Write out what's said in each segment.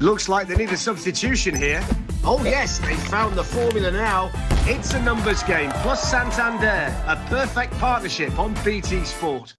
Looks like they need a substitution here. Oh yes, they found the formula now. It's a numbers game, plus Santander. A perfect partnership on BT Sport.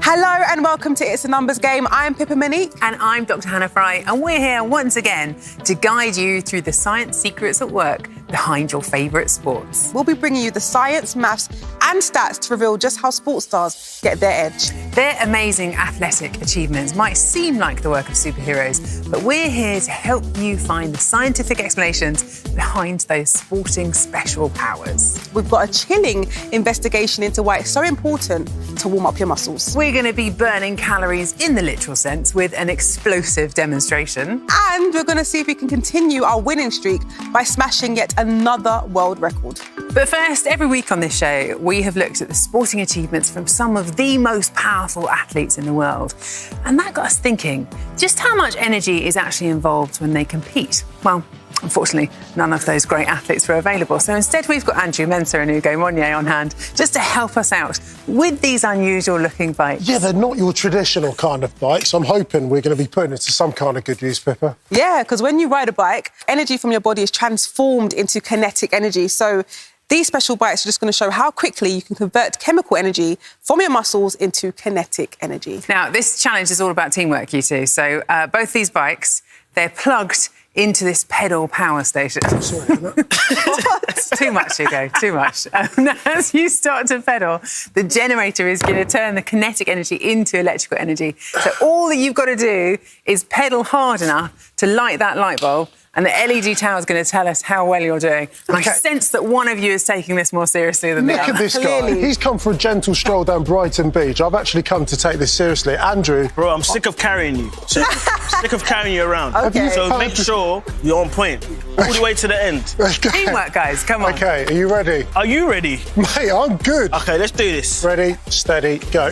Hello and welcome to It's a Numbers Game. I'm Pippa Monique. And I'm Dr. Hannah Fry, and we're here once again to guide you through the science secrets at work behind your favourite sports. We'll be bringing you the science, maths and stats to reveal just how sports stars get their edge. Their amazing athletic achievements might seem like the work of superheroes, but we're here to help you find the scientific explanations behind those sporting special powers. We've got a chilling investigation into why it's so important to warm up your muscles. We're going to be burning calories in the literal sense with an explosive demonstration. And we're going to see if we can continue our winning streak by smashing yet another world record. But first, every week on this show, we have looked at the sporting achievements from some of the most powerful athletes in the world. And that got us thinking, just how much energy is actually involved when they compete? Well, unfortunately, none of those great athletes were available. So instead, we've got Mensah and Ugo Monye on hand just to help us out with these unusual-looking bikes. Yeah, they're not your traditional kind of bikes. I'm hoping we're going to be putting it to some kind of good use, Pippa. Yeah, because when you ride a bike, energy from your body is transformed into kinetic energy. So these special bikes are just going to show how quickly you can convert chemical energy from your muscles into kinetic energy. Now, this challenge is all about teamwork, you two. So both these bikes, they're plugged into this pedal power station. Sorry, Too much, Hugo, too much. As you start to pedal, the generator is going to turn the kinetic energy into electrical energy. So all that you've got to do is pedal hard enough to light that light bulb, and the LED tower is going to tell us how well you're doing. And I sense that one of you is taking this more seriously than the other. Look at this guy. Clearly. He's come for a gentle stroll down Brighton Beach. I've actually come to take this seriously. Andrew. Bro, I'm sick of carrying you. Sick of carrying you around. Okay. So make sure you're on point. All the way to the end. Teamwork, guys, come on. OK, are you ready? Are you ready? Mate, I'm good. Okay, let's do this. Ready, steady, go.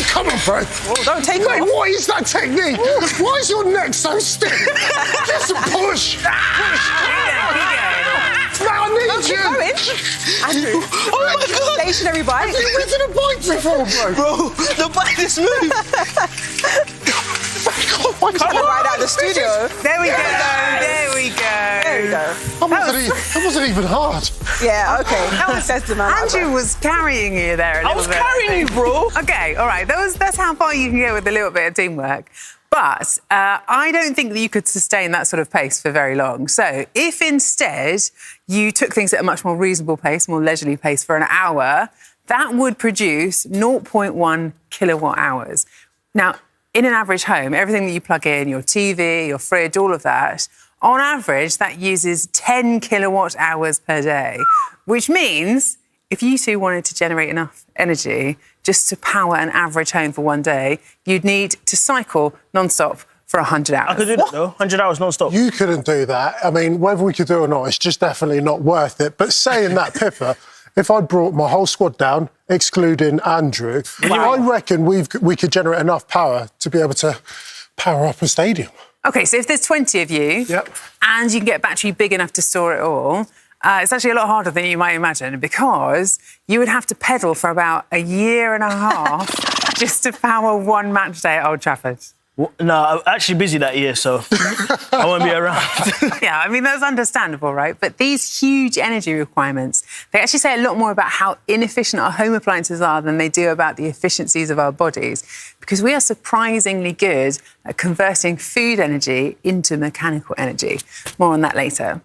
Come on, bro. Don't take Mate, off. what is that technique? Why is your neck so stiff? Just push. Mate, I need Keep you. going. Andrew. Oh, my God. Stationary bike. You've ridden a bike before, bro. Bro, the bike is smooth. Come on, right out of the studio. There we go, there we go. There we go. That wasn't even hard. Yeah, OK. That says the man. Andrew was carrying you there a little bit. I was carrying you, bro. OK, all right, that's how far you can get with a little bit of teamwork. But I don't think that you could sustain that sort of pace for very long. So if instead you took things at a much more reasonable pace, more leisurely pace for an hour, that would produce 0.1 kilowatt hours. Now, in an average home, everything that you plug in, your TV, your fridge, all of that, on average, that uses 10 kilowatt hours per day, which means if you two wanted to generate enough energy just to power an average home for one day, you'd need to cycle non-stop for 100 hours. I could do that, though. 100 hours non-stop. You couldn't do that. I mean, whether we could do it or not, it's just definitely not worth it. But saying that, Pippa, if I brought my whole squad down, excluding Andrew, I reckon we could generate enough power to be able to power up a stadium. OK, so if there's 20 of you and you can get a battery big enough to store it all, it's actually a lot harder than you might imagine because you would have to pedal for about a year and a half just to power one match day at Old Trafford. No, I'm actually busy that year, so I won't be around. Yeah, I mean, that's understandable, right? But these huge energy requirements, they actually say a lot more about how inefficient our home appliances are than they do about the efficiencies of our bodies, because we are surprisingly good at converting food energy into mechanical energy. More on that later.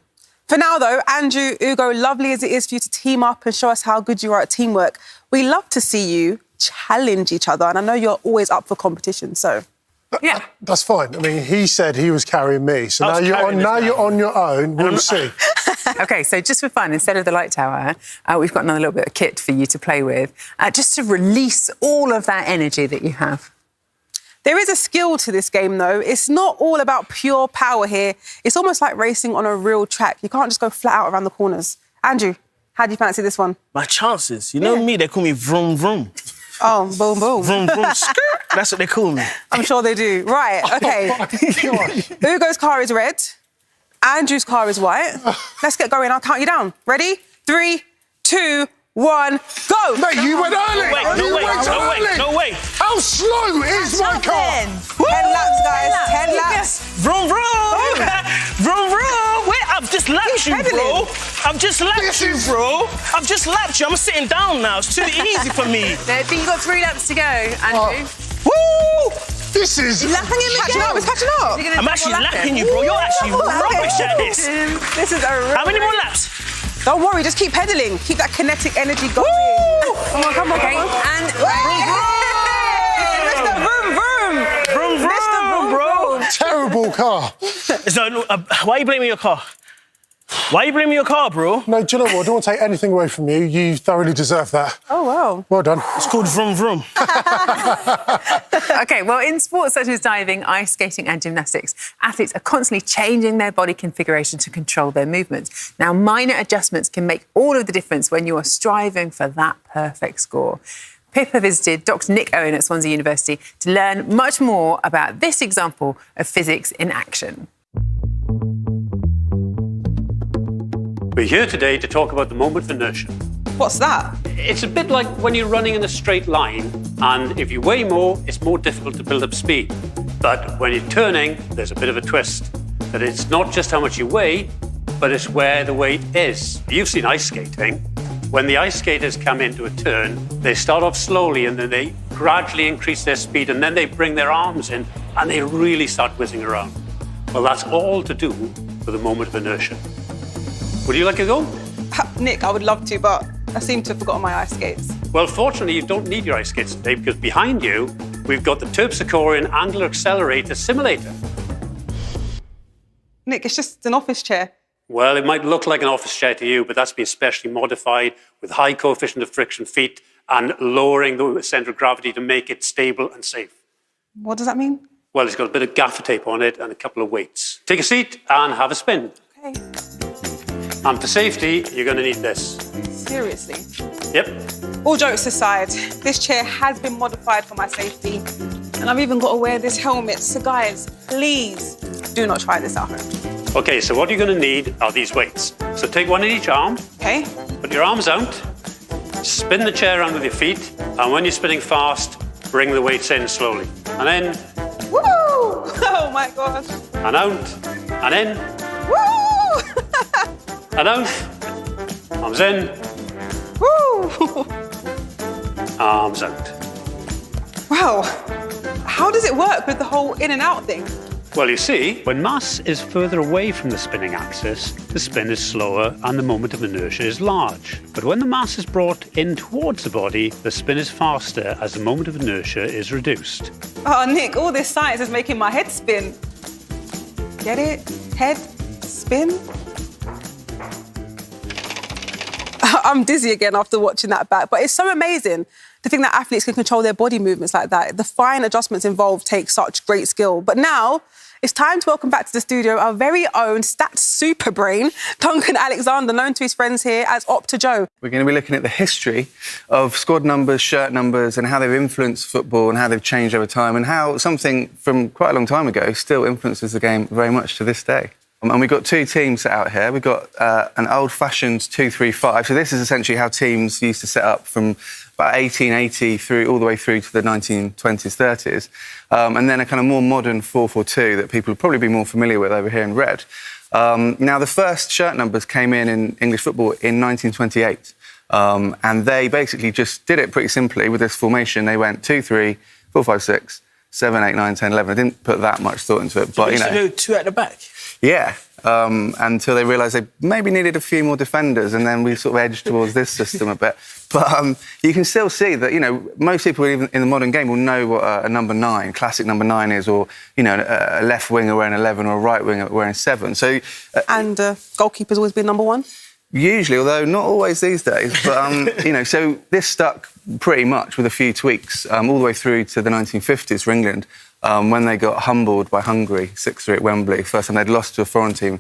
For now, though, Andrew, Ugo, lovely as it is for you to team up and show us how good you are at teamwork, we love to see you challenge each other. And I know you're always up for competition, so... Yeah. That's fine. I mean, he said he was carrying me, so now you're on your own. We'll see. OK, so just for fun, instead of the light tower, we've got another little bit of kit for you to play with, just to release all of that energy that you have. There is a skill to this game, though. It's not all about pure power here. It's almost like racing on a real track. You can't just go flat out around the corners. Andrew, how do you fancy this one? My chances. You know me, they call me vroom vroom. Oh, boom, boom. Vroom, vroom, skirt. That's what they call me. I'm sure they do. Right, OK. Ugo's car is red. Andrew's car is white. Let's get going. I'll count you down. Ready? 3, 2, 1, go! Mate, you went early! No way. How slow is my car? 10 laps, guys. 10 laps. Vroom, vroom. Vroom, vroom. Wait, I've just lapped you, bro. I've just lapped you, bro. I've just lapped you. I'm sitting down now. It's too easy for me. I think you've got 3 laps to go, Andrew. Woo! This is... Lapping him Catching up, it's catching up. I'm actually lapping you, bro. You're actually rubbish at this. This is a real... How many more laps? Don't worry, just keep pedaling. Keep that kinetic energy going. Come on, come on, Okay, come on. and... Mr. Vroom Vroom. Vroom, vroom, Mr. Vroom bro. Vroom. Terrible car. So, why are you blaming your car? Why are you blaming your car, bro? No, do you know what? I don't want to take anything away from you. You thoroughly deserve that. Oh, wow. Well done. It's called vroom, vroom. OK, well, in sports such as diving, ice skating and gymnastics, athletes are constantly changing their body configuration to control their movements. Now, minor adjustments can make all of the difference when you are striving for that perfect score. Pippa visited Dr. Nick Owen at Swansea University to learn much more about this example of physics in action. We're here today to talk about the moment of inertia. What's that? It's a bit like when you're running in a straight line, and if you weigh more, it's more difficult to build up speed. But when you're turning, there's a bit of a twist. That it's not just how much you weigh, but it's where the weight is. You've seen ice skating. When the ice skaters come into a turn, they start off slowly and then they gradually increase their speed, and then they bring their arms in and they really start whizzing around. Well, that's all to do with the moment of inertia. Would you like to go? Nick, I would love to, but I seem to have forgotten my ice skates. Well, fortunately, you don't need your ice skates today, because behind you, we've got the Terpsichorean Angular Accelerator Simulator. Nick, it's just an office chair. Well, it might look like an office chair to you, but that's been specially modified with high coefficient of friction feet and lowering the centre of gravity to make it stable and safe. What does that mean? Well, it's got a bit of gaffer tape on it and a couple of weights. Take a seat and have a spin. Okay. And for safety, you're going to need this. Seriously. Yep. All jokes aside, this chair has been modified for my safety, and I've even got to wear this helmet. So guys, please do not try this at home. Okay, so what you're going to need are these weights. So take one in each arm, Okay? put your arms out, spin the chair around with your feet, and when you're spinning fast, bring the weights in slowly. And in, Woo! Oh my gosh. and out, and in, Woo! and out. Arms in, Woo! arms out. Wow. How does it work with the whole in and out thing? Well, you see, when mass is further away from the spinning axis, the spin is slower and the moment of inertia is large. But when the mass is brought in towards the body, the spin is faster as the moment of inertia is reduced. Oh, Nick, all this science is making my head spin. Get it? Head spin? I'm dizzy again after watching that back, but it's so amazing to think that athletes can control their body movements like that. The fine adjustments involved take such great skill. But now, it's time to welcome back to the studio our very own stats super brain, Duncan Alexander, known to his friends here as Opta Joe. We're going to be looking at the history of squad numbers, shirt numbers, and how they've influenced football and how they've changed over time, and how something from quite a long time ago still influences the game very much to this day. And we've got 2 teams set out here. We've got an old-fashioned 2-3-5. So this is essentially how teams used to set up from about 1880 through all the way through to the 1920s, 30s. And then a kind of more modern 4-4-2 that people will probably be more familiar with over here in red. Now, the first shirt numbers came in English football in 1928. And they basically just did it pretty simply with this formation. They went 2-3, 4-5-6, 7, 8, 9, 10, 11. I didn't put that much thought into it. But, You used to do 2 at the back. Yeah, until they realised they maybe needed a few more defenders, and then we sort of edged towards this system a bit. But you can still see that, most people even in the modern game will know what a number 9, classic number 9 is, or, a left winger wearing 11 or a right winger wearing 7. So, And goalkeeper's always been number 1. usually, although not always these days, but, so this stuck pretty much with a few tweaks all the way through to the 1950s for England. when they got humbled by Hungary 6-3 at Wembley. First time they'd lost to a foreign team,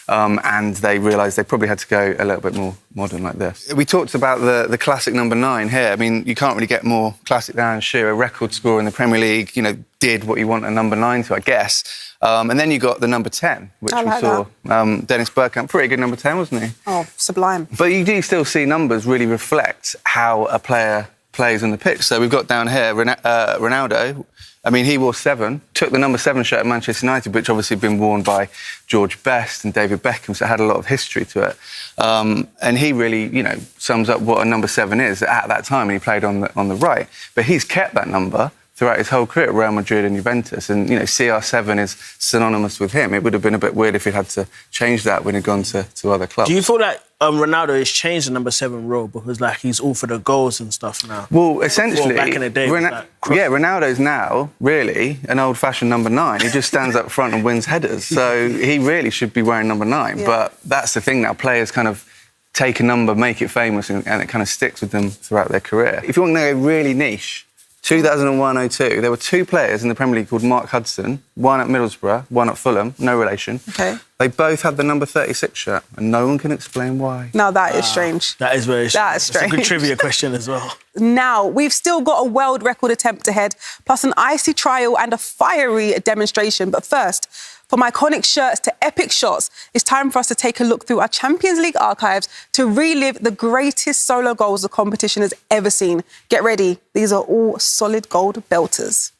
and they realised they probably had to go a little bit more modern like this. We talked about the classic number 9 here. I mean, you can't really get more classic than Alan Shearer, a record scorer in the Premier League, you know, did what you want a number 9 to, I guess. And then you got the number 10, which we saw. Dennis Bergkamp, pretty good number 10, wasn't he? Oh, sublime. But you do still see numbers really reflect how a player plays on the pitch. So we've got down here Ronaldo. I mean, he wore 7, took the number 7 shirt at Manchester United, which obviously had been worn by George Best and David Beckham, so it had a lot of history to it. And he really, you know, sums up what a number 7 is at that time, and he played on the right. But he's kept that number throughout his whole career at Real Madrid and Juventus. And, you know, CR7 is synonymous with him. It would have been a bit weird if he'd had to change that when he'd gone to other clubs. Do you feel like Ronaldo has changed the number 7 role because, like, he's all for the goals and stuff now? Well, essentially, back in the day, Ronaldo's now, really, an old-fashioned number 9. He just stands up front and wins headers. So he really should be wearing number 9. Yeah. But that's the thing now. Players kind of take a number, make it famous, and it kind of sticks with them throughout their career. If you want to go really niche, 2001-02, there were 2 players in the Premier League called Mark Hudson, one at Middlesbrough, one at Fulham, no relation. Okay. They both had the number 36 shirt, and no one can explain why. Now, that is strange. That is very strange. That is strange. It's a good trivia question as well. Now, we've still got a world record attempt ahead, plus an icy trial and a fiery demonstration. But first, from iconic shirts to epic shots, it's time for us to take a look through our Champions League archives to relive the greatest solo goals the competition has ever seen. Get ready. These are all solid gold belters.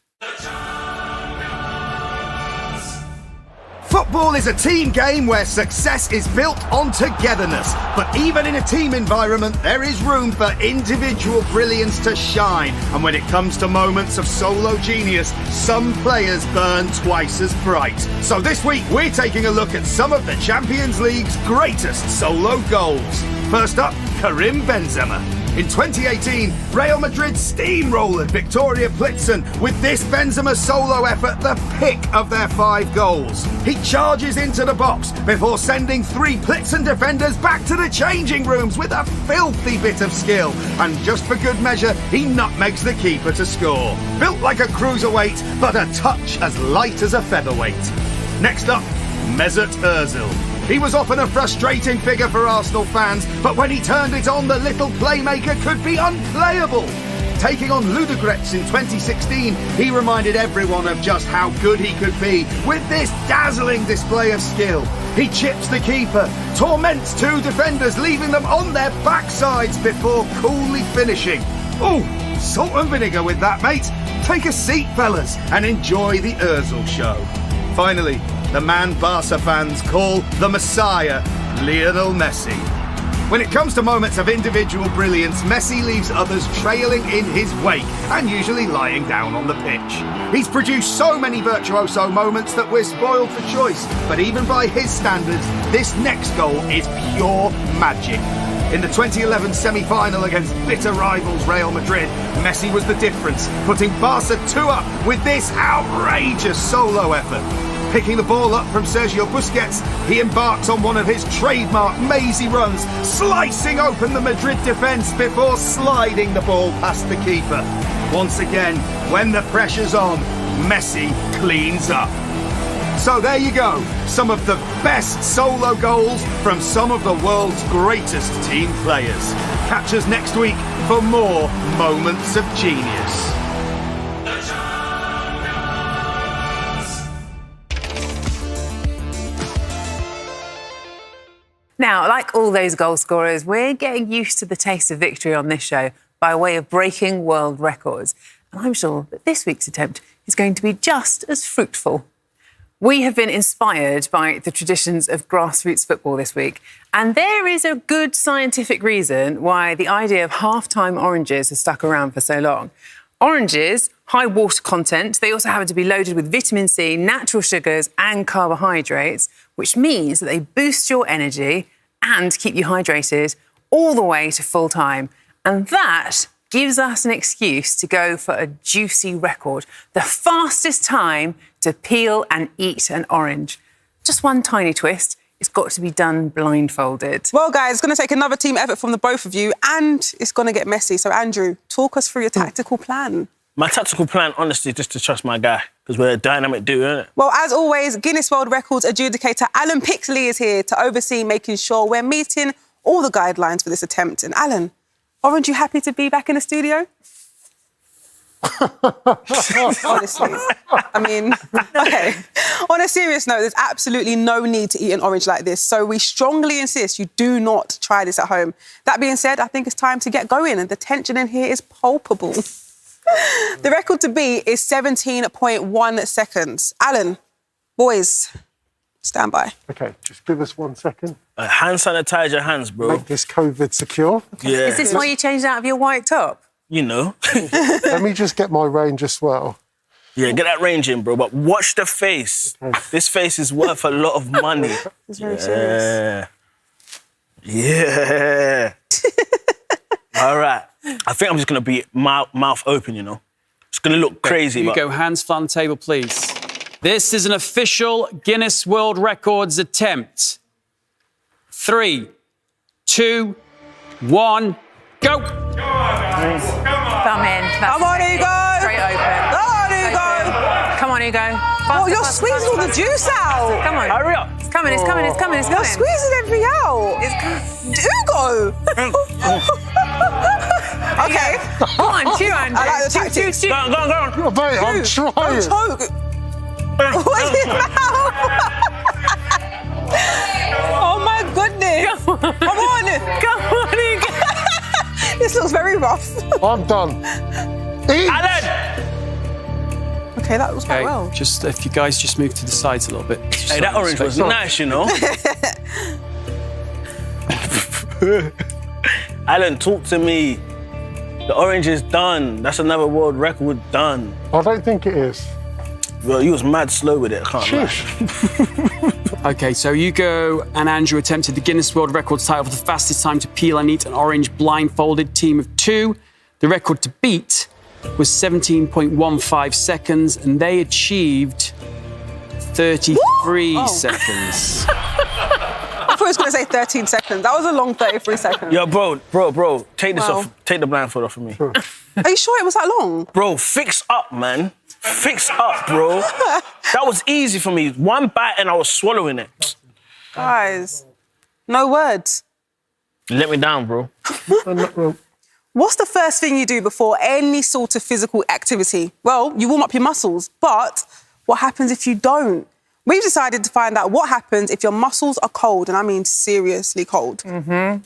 Football is a team game where success is built on togetherness. But even in a team environment, there is room for individual brilliance to shine. And when it comes to moments of solo genius, some players burn twice as bright. So this week, we're taking a look at some of the Champions League's greatest solo goals. First up, Karim Benzema. In 2018, Real Madrid steamrolled Victoria Plitzen with this Benzema solo effort the pick of their 5 goals. He charges into the box before sending 3 Plitzen defenders back to the changing rooms with a filthy bit of skill. And just for good measure, he nutmegs the keeper to score. Built like a cruiserweight, but a touch as light as a featherweight. Next up, Mesut Ozil. He was often a frustrating figure for Arsenal fans, but when he turned it on, the little playmaker could be unplayable. Taking on Ludogorets in 2016, he reminded everyone of just how good he could be with this dazzling display of skill. He chips the keeper, torments 2 defenders, leaving them on their backsides before coolly finishing. Ooh, salt and vinegar with that, mate. Take a seat, fellas, and enjoy the Ozil show. Finally, the man Barca fans call the Messiah, Lionel Messi. When it comes to moments of individual brilliance, Messi leaves others trailing in his wake and usually lying down on the pitch. He's produced so many virtuoso moments that we're spoiled for choice, but even by his standards, this next goal is pure magic. In the 2011 semi-final against bitter rivals Real Madrid, Messi was the difference, putting Barca 2-up with this outrageous solo effort. Picking the ball up from Sergio Busquets, he embarks on one of his trademark mazy runs, slicing open the Madrid defence before sliding the ball past the keeper. Once again, when the pressure's on, Messi cleans up. So there you go, some of the best solo goals from some of the world's greatest team players. Catch us next week for more Moments of Genius. Now, like all those goal scorers, we're getting used to the taste of victory on this show by way of breaking world records. And I'm sure that this week's attempt is going to be just as fruitful. We have been inspired by the traditions of grassroots football this week, and there is a good scientific reason why the idea of half-time oranges has stuck around for so long. Oranges, high water content, they also happen to be loaded with vitamin C, natural sugars and carbohydrates, which means that they boost your energy and keep you hydrated all the way to full time. And that gives us an excuse to go for a juicy record, the fastest time to peel and eat an orange. Just one tiny twist, it's got to be done blindfolded. Well, guys, it's going to take another team effort from the both of you, and it's going to get messy. So, Andrew, talk us through your tactical plan. My tactical plan, honestly, is just to trust my guy, because we're a dynamic duo, innit? Well, as always, Guinness World Records adjudicator Alan Pixley is here to oversee making sure we're meeting all the guidelines for this attempt. And Alan, aren't you happy to be back in the studio? Honestly. I mean, OK. On a serious note, there's absolutely no need to eat an orange like this, so we strongly insist you do not try this at home. That being said, I think it's time to get going, and the tension in here is palpable. The record to beat is 17.1 seconds. Alan, boys, stand by. OK, just give us 1 second. Hand sanitize your hands, bro. Make this COVID secure. Yeah. Is this why you changed out of your white top? You know. Let me just get my range as well. Yeah, get that range in, bro. But watch the face. Okay. This face is worth a lot of money. It's very serious. Yeah. All right. I think I'm just going to be mouth open, you know. It's going to look crazy. Ugo, hands on the table, please. This is an official Guinness World Records attempt. 3, 2, 1, go! Come in. Come on, Ugo! Straight open. Come on, Ugo! Come on, Ugo. Oh, you're squeezing all the juice out. Come on. Hurry up. It's coming, it's coming, it's coming, it's You're coming. squeezing everything out. Ugo! OK. Come on, chew, Andrew. I like the tactics. Chew. Go on. Oh, mate, I'm trying. Choke. What's his mouth? Oh, my goodness. Come on. Come on, Ugo. This looks very rough. I'm done. Eat. Alan! OK, that was quite Okay, well. just if you guys just move to the sides a little bit. Hey, that orange was nice, you know. Alan, talk to me. The orange is done. That's another world record done. I don't think it is. Well, you was mad slow with it, I can't lie. Okay, so Ugo and Andrew attempted the Guinness World Records title for the fastest time to peel and eat an orange blindfolded, team of 2. The record to beat was 17.15 seconds, and they achieved 33 seconds. I thought he was going to say 13 seconds. That was a long 33 seconds. Yo, bro, take this off. Take the blindfold off of me. Are you sure it was that long? Bro, fix up, man. Fix up, bro. That was easy for me. One bite and I was swallowing it. Guys, no words. Let me down, bro. What's the first thing you do before any sort of physical activity? Well, you warm up your muscles, but what happens if you don't? We've decided to find out what happens if your muscles are cold, and I mean seriously cold.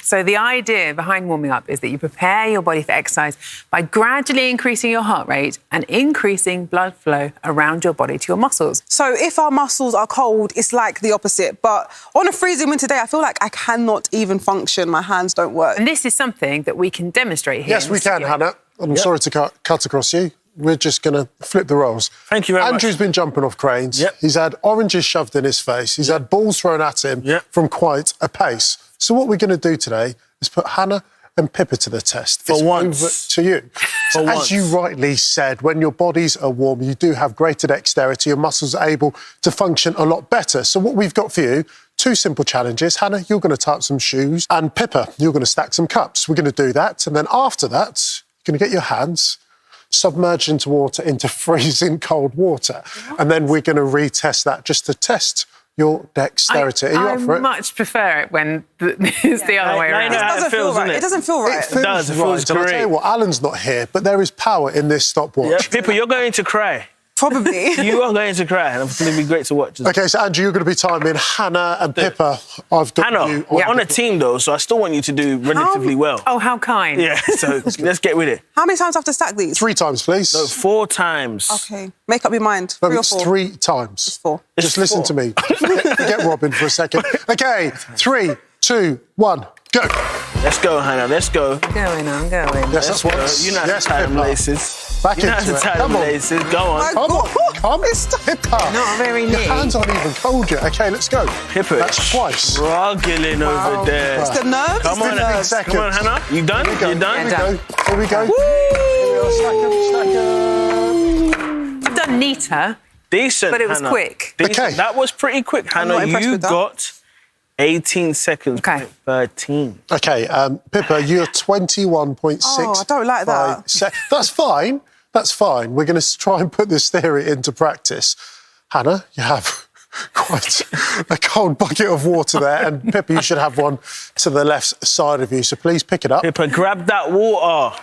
So the idea behind warming up is that you prepare your body for exercise by gradually increasing your heart rate and increasing blood flow around your body to your muscles. So if our muscles are cold, it's like the opposite. But on a freezing winter day, I feel like I cannot even function. My hands don't work. And this is something that we can demonstrate here. Yes, in we the can, studio. Hannah. I'm sorry to cut across you. We're just going to flip the roles. Thank you very much. Andrew's been jumping off cranes. Yep. He's had oranges shoved in his face. He's had balls thrown at him from quite a pace. So what we're going to do today is put Hannah and Pippa to the test. For it's once. over to you. So For as once. you rightly said, when your bodies are warm, you do have greater dexterity. Your muscles are able to function a lot better. So what we've got for you, 2 simple challenges. Hannah, you're going to type some shoes. And Pippa, you're going to stack some cups. We're going to do that. And then after that, you're going to get your hands submerged into water, into freezing cold water. And then we're going to retest that just to test your dexterity. Are you up for I it? much prefer it when it's the other way Now around. you know how it feels, right. innit? It doesn't feel right. It feels does, it right. feels And I'll tell great. you what, Alan's not here, but there is power in this stopwatch. Yeah, Pippa, you're going to cry. Probably. You are going to cry, and it's going to be great to watch. OK, so Andrew, you're going to be timing Hannah and Pippa. I've got Hannah, you we're on a team, though, so I still want you to do relatively well. Oh, how kind. Yeah, so let's get with it. How many times do I have to stack these? 3 times, please. So 4 times. OK. Make up your mind. No, 3 or it's 4? 3 times. 4. Just listen to me. Forget Robin for a second. OK, 3, 2, 1, go. Let's go, Hannah, let's go. I'm going. Yes, that's what. You know how to tie them laces. Back You know how into to it. tie them Come on. laces. Go on. Come on, come Pippa. Not very Your neat. hands aren't even cold yet. OK, let's go. Pippa. That's twice. Struggling over there. It's the nerves. Come on, it's the nerves. Second. Come on, Hannah. You done? Here we go. You done? Here we Yeah, go. Here we go. Stack 'em. I've done neater. Decent, But it was Hannah. quick. Decent. Okay. That was pretty quick, Hannah. not impressed You with that. got 18 seconds. Okay. 13. OK, Pippa, you're 21.6. Oh, I don't like that. That's fine. That's fine. We're going to try and put this theory into practice. Hannah, you have quite a cold bucket of water there, and Pippa, you should have one to the left side of you, so please pick it up. Pippa, grab that water.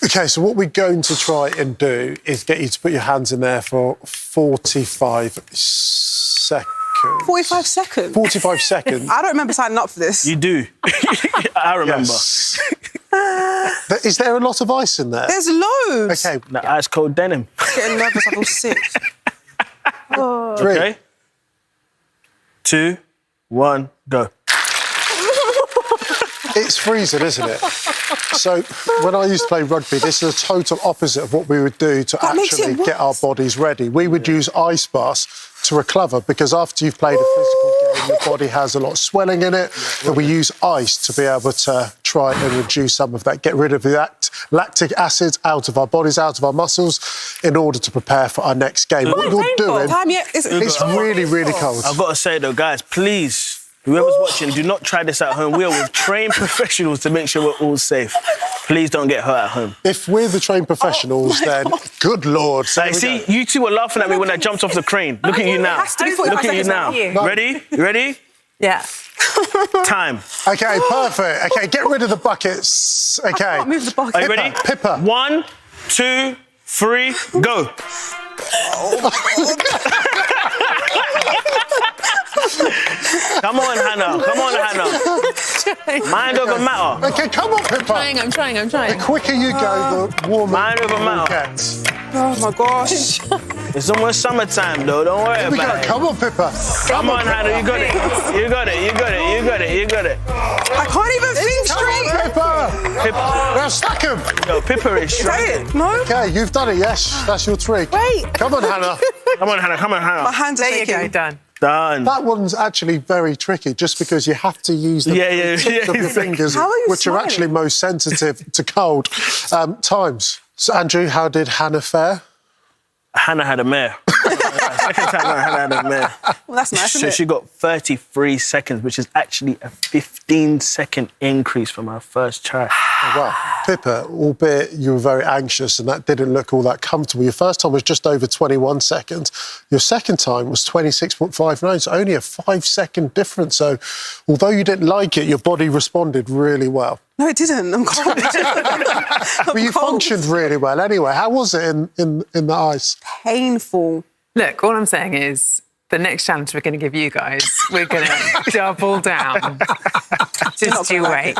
OK, so what we're going to try and do is get you to put your hands in there for 45 seconds. 45 seconds? 45 seconds. I don't remember signing up for this. You do. I remember. Yes. Is there a lot of ice in there? There's loads. OK. The ice cold denim. Getting nervous, I feel sick. Oh. 3, Okay. 2, 1, go. It's freezing, isn't it? So when I used to play rugby, this is the total opposite of what we would do to actually get our bodies ready. We would use ice baths to recover, because after you've played a physical game, your body has a lot of swelling in it. But we use ice to be able to try and reduce some of that, get rid of the lactic acids out of our bodies, out of our muscles, in order to prepare for our next game. What you're doing, it's really, really cold. I've got to say, though, guys, please, whoever's watching, do not try this at home. We are with trained professionals to make sure we're all safe. Please don't get hurt at home. If we're the trained professionals, then good Lord. Like, see, you two were laughing at me when I jumped off the crane. Look at you now. Look at you now. Ready? You ready? Yeah. Time. OK, perfect. OK, get rid of the buckets. OK. I can't move the bucket. Are you ready? Pippa. 1, 2, 3, go. Come on, Hannah. Come on, Hannah. Mind over matter. OK, come on, Pippa. I'm trying. The quicker you go, the warmer Mind over it matter. gets. Oh, my gosh. It's almost summertime, though. Don't worry about it. Come on, Pippa. Come on, Hannah. You got it. You got it. You got it. You got it. You got it. I can't even think straight. Pippa. Pippa. Now stack him. Yo, Pippa is straight. No? OK, you've done it, yes. That's your trick. Wait. Come on, Hannah. Come on, Hannah. Come on, Hannah. My hands are There you shaking. go, done. Done. That one's actually very tricky, just because you have to use the tips of your fingers, How are you which smiling? are actually most sensitive to cold times. So, Andrew, how did Hannah fare? Hannah had a mare. Second time Hannah had a mare. Well, that's nice, So isn't it? she got 33 seconds, which is actually a 15-second increase from her first try. Oh, wow. Pippa, albeit you were very anxious and that didn't look all that comfortable, your first time was just over 21 seconds. Your second time was 26.59, so only a 5-second difference. So although you didn't like it, your body responded really well. No, it didn't. I'm cold. But you functioned really well anyway. How was it in the ice? Painful. Look, all I'm saying is the next challenge we're going to give you guys, we're going to double down. Just you wait.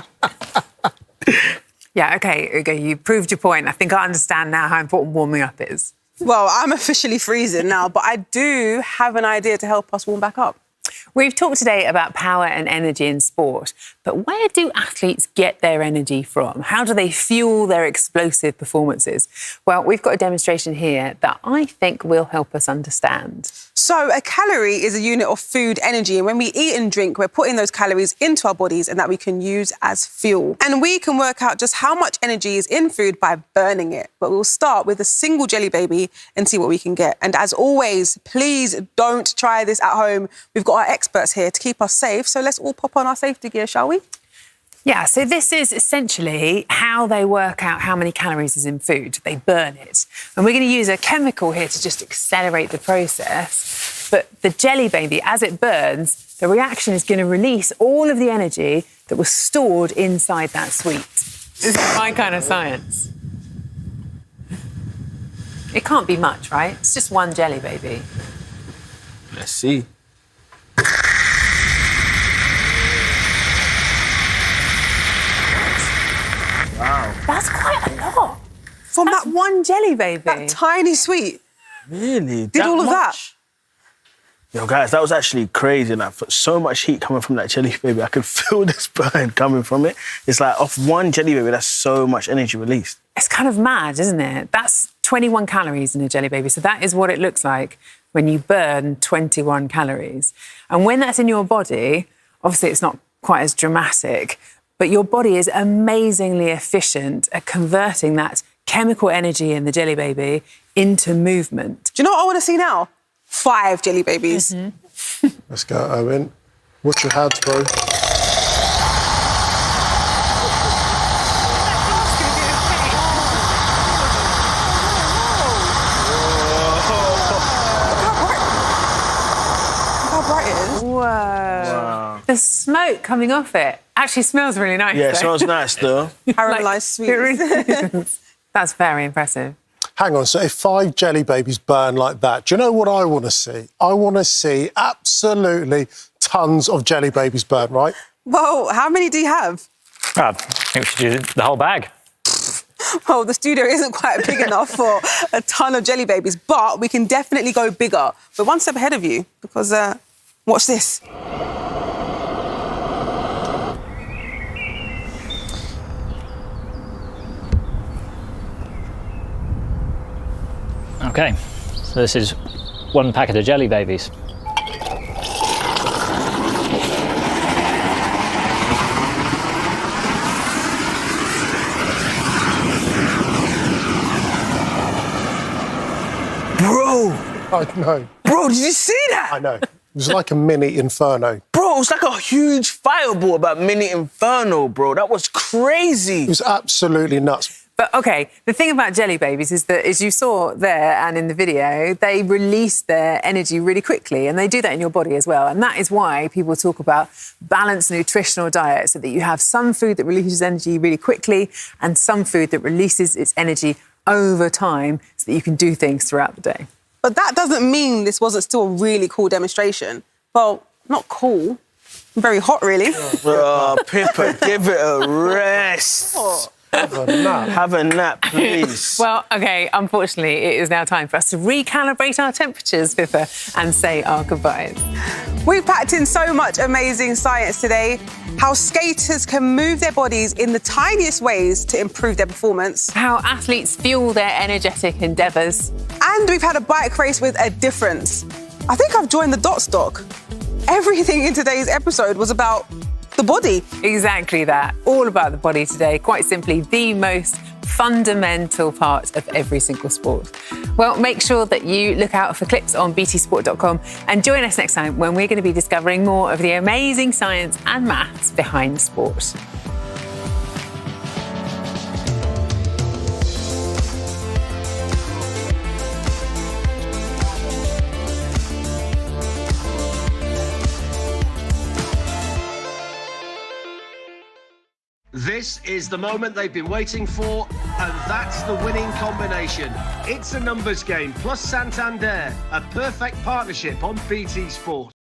Yeah, OK, Ugo, you proved your point. I think I understand now how important warming up is. Well, I'm officially freezing now, but I do have an idea to help us warm back up. We've talked today about power and energy in sport, but where do athletes get their energy from? How do they fuel their explosive performances? Well, we've got a demonstration here that I think will help us understand. So a calorie is a unit of food energy, and when we eat and drink, we're putting those calories into our bodies and that we can use as fuel. And we can work out just how much energy is in food by burning it. But we'll start with a single jelly baby and see what we can get. And as always, please don't try this at home. We've got our experts here to keep us safe, so let's all pop on our safety gear, shall we? Yeah, so this is essentially how they work out how many calories is in food. They burn it. And we're going to use a chemical here to just accelerate the process. But the jelly baby, as it burns, the reaction is going to release all of the energy that was stored inside that sweet. This is my kind of science. It can't be much, right? It's just one jelly baby. Let's see. Wow. That's quite a lot. From That's that one jelly baby. That tiny sweet. Really? Did all of that? Yo, guys, that was actually crazy. Like, so much heat coming from that jelly baby. I could feel this burn coming from it. It's like, off one jelly baby, that's so much energy released. It's kind of mad, isn't it? That's 21 calories in a jelly baby. So that is what it looks like when you burn 21 calories. And when that's in your body, obviously it's not quite as dramatic, but your body is amazingly efficient at converting that chemical energy in the jelly baby into movement. Do you know what I want to see now? 5 jelly babies. Mm-hmm. Let's go, Owen. Watch your hands, bro. Whoa. The smoke coming off it actually smells really nice. Yeah, it though. smells nice, though. Caramelised sweets. It really is. That's very impressive. Hang on, so if 5 jelly babies burn like that, do you know what I want to see? I want to see absolutely tons of jelly babies burn, right? Well, how many do you have? I think we should do the whole bag. Well, the studio isn't quite big enough for a ton of jelly babies, but we can definitely go bigger. We're one step ahead of you because, watch this. Okay, so this is 1 packet of jelly babies. Bro! I know. Bro, did you see that? I know. It was like a mini inferno. Bro, it's like a huge fireball about Mini Inferno, bro. That was crazy. It was absolutely nuts. But, OK, the thing about jelly babies is that, as you saw there and in the video, they release their energy really quickly, and they do that in your body as well. And that is why people talk about balanced nutritional diet, so that you have some food that releases energy really quickly and some food that releases its energy over time so that you can do things throughout the day. But that doesn't mean this wasn't still a really cool demonstration. Well, not cool. Very hot, really. Bro, Pippa, give it a rest. Have a nap, please. Well, OK, unfortunately, it is now time for us to recalibrate our temperatures, Pippa, and say our goodbyes. We've packed in so much amazing science today. How skaters can move their bodies in the tiniest ways to improve their performance. How athletes fuel their energetic endeavours. And we've had a bike race with a difference. I think I've joined the dot stock. Everything in today's episode was about the body. Exactly that. All about the body today. Quite simply, the most fundamental part of every single sport. Well, make sure that you look out for clips on btsport.com and join us next time when we're going to be discovering more of the amazing science and maths behind sport. This is the moment they've been waiting for, and that's the winning combination. It's a numbers game plus Santander, a perfect partnership on BT Sport.